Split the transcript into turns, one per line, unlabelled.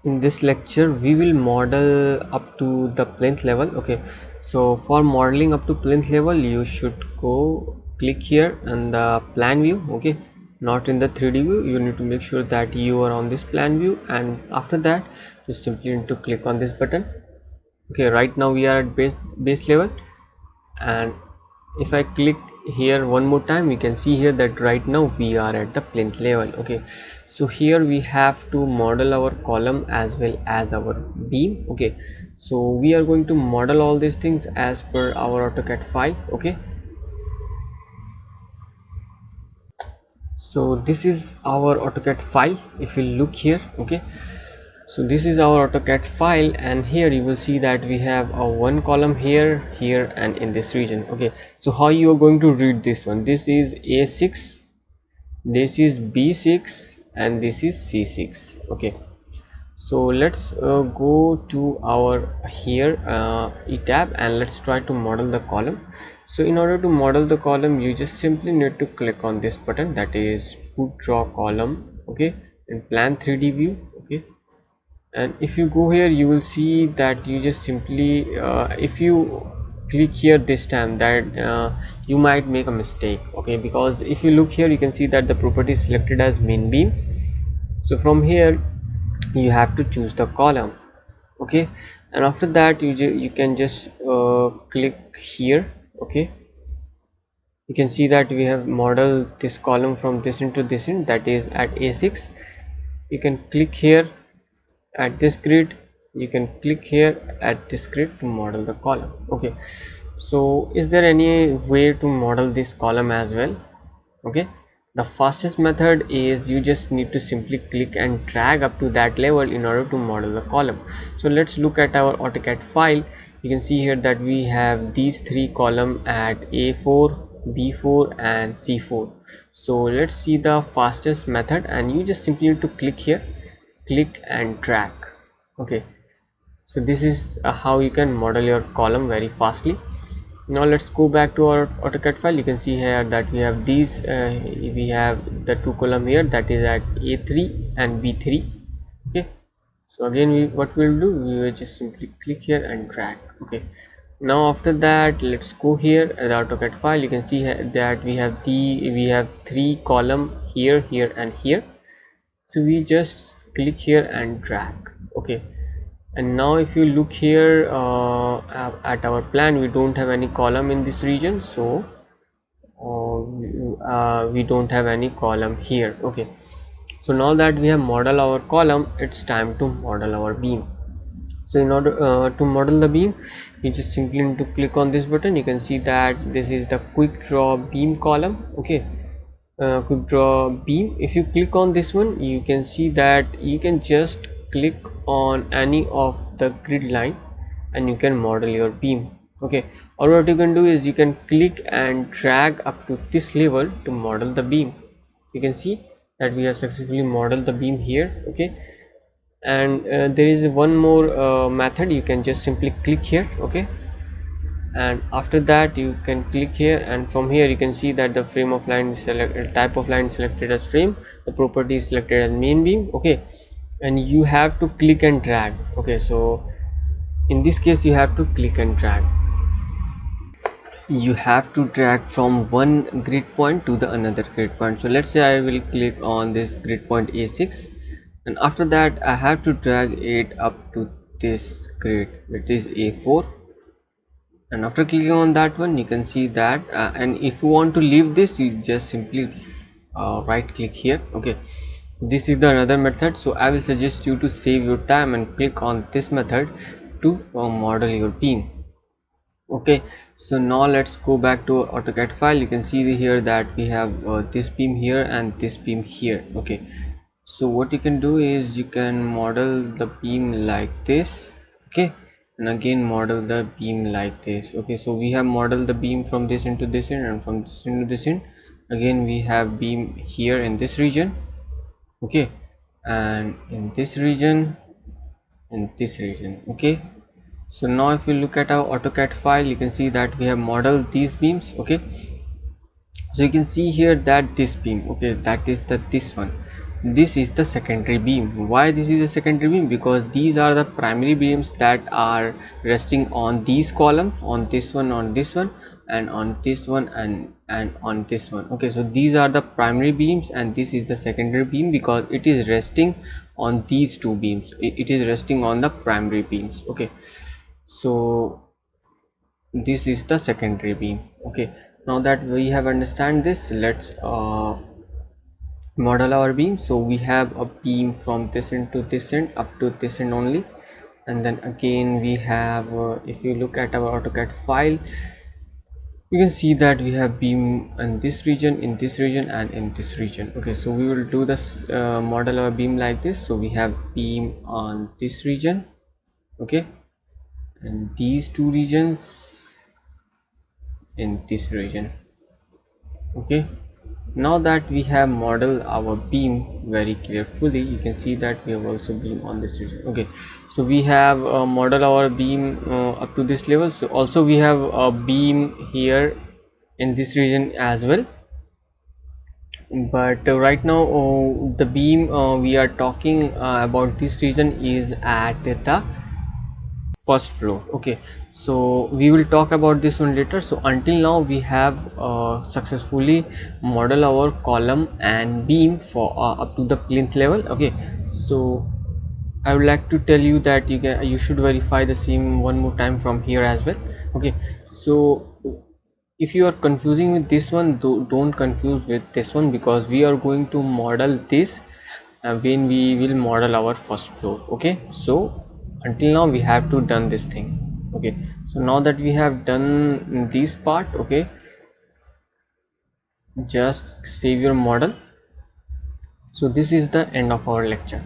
In this lecture we will model up to the plinth level. Okay, so for modeling up to plinth level you should go click here and the plan view. Okay, not in the 3D view. You need to make sure that you are on this plan view, and after that you simply need to click on this button. Okay, right now we are at base level, and if I click here one more time, we can see here that right now we are at the plinth level. Okay, so here we have to model our column as well as our beam. Okay, so we are going to model all these things as per our AutoCAD file. Okay, so this is our AutoCAD file. If you look here, okay, so this is our AutoCAD file, and here you will see that we have a one column here and in this region. Okay, so how you are going to read this one? This is A6, this is B6, and this is C6. Okay, so let's go to our here E tab, and let's try to model the column. So in order to model the column, you just simply need to click on this button, that is to draw column. Okay, in plan 3D view. Okay, and if you go here you will see that you just simply if you click here this time, that you might make a mistake. Okay, because if you look here you can see that the property is selected as main beam. So from here you have to choose the column. Okay, and after that you can just click here. Okay, you can see that we have modeled this column from this into this in, that is at A6. You can click here at this grid, you can click here at this grid to model the column. Okay, so is there any way to model this column as well? Okay, the fastest method is you just need to simply click and drag up to that level in order to model the column. So let's look at our AutoCAD file. You can see here that we have these three columns at A4, B4 and C4. So let's see the fastest method, and you just simply need to click here, click and drag. Okay, so this is how you can model your column very fastly. Now let's go back to our AutoCAD file. You can see here that we have these we have the two column here, that is at A3 and B3. Okay, so again what we'll do, we will just simply click here and drag. Okay, now after that let's go here at the AutoCAD file. You can see that we have three column here, here and here. So we just click here and drag. Okay, and now if you look here at our plan, we don't have any column in this region, so we don't have any column here. Okay, so now that we have modeled our column, it's time to model our beam. So in order to model the beam, you just simply need to click on this button. You can see that this is the quick draw beam column. Okay, quick draw beam. If you click on this one, you can see that you can just click on any of the grid line and you can model your beam. Okay, or what you can do is you can click and drag up to this level to model the beam. You can see that we have successfully modeled the beam here. Okay, and there is one more method. You can just simply click here. Okay, and after that you can click here, and from here you can see that the frame of line is selected, type of line is selected as frame, the property is selected as main beam. Okay, and you have to click and drag. Okay, so in this case you have to click and drag. You have to drag from one grid point to the another grid point. So let's say I will click on this grid point A6, and after that I have to drag it up to this grid, that is A4, and after clicking on that one you can see that and if you want to leave this, you just simply right click here. Okay, this is the another method, so I will suggest you to save your time and click on this method to model your beam. Okay, so now let's go back to our AutoCAD file. You can see here that we have this beam here and this beam here. Okay, so what you can do is you can model the beam like this. Okay, and again model the beam like this. Okay, so we have modeled the beam from this into this end and from this into this end. Again we have beam here in this region. Okay, and in this region, in this region. Okay, so now if you look at our AutoCAD file, you can see that we have modeled these beams. Okay, so you can see here that this beam, okay, that is this one, this is the secondary beam. Why this is a secondary beam? Because these are the primary beams that are resting on these columns, on this one, on this one, and on this one, and on this one. Okay, so these are the primary beams and this is the secondary beam because it is resting on these two beams. It is resting on the primary beams. Okay, so this is the secondary beam. Okay, now that we have understand this, let's model our beam. So we have a beam from this end to this end up to this end only, and then again we have if you look at our AutoCAD file, you can see that we have beam in this region, in this region, and in this region. Okay, so we will do this model our beam like this. So we have beam on this region, okay, and these two regions in this region. Okay, now that we have modeled our beam very carefully, you can see that we have also beam on this region. Okay, so we have modeled our beam up to this level. So also we have a beam here in this region as well, but right now the beam we are talking about this region is at the first floor. Okay, so we will talk about this one later. So until now we have successfully modeled our column and beam for up to the plinth level. Okay, so I would like to tell you that you should verify the same one more time from here as well. Okay, so if you are confusing with this one, don't confuse with this one, because we are going to model this when we will model our first floor. Okay, so until now we have to done this thing. Okay, so now that we have done this part, okay, just save your model. So this is the end of our lecture.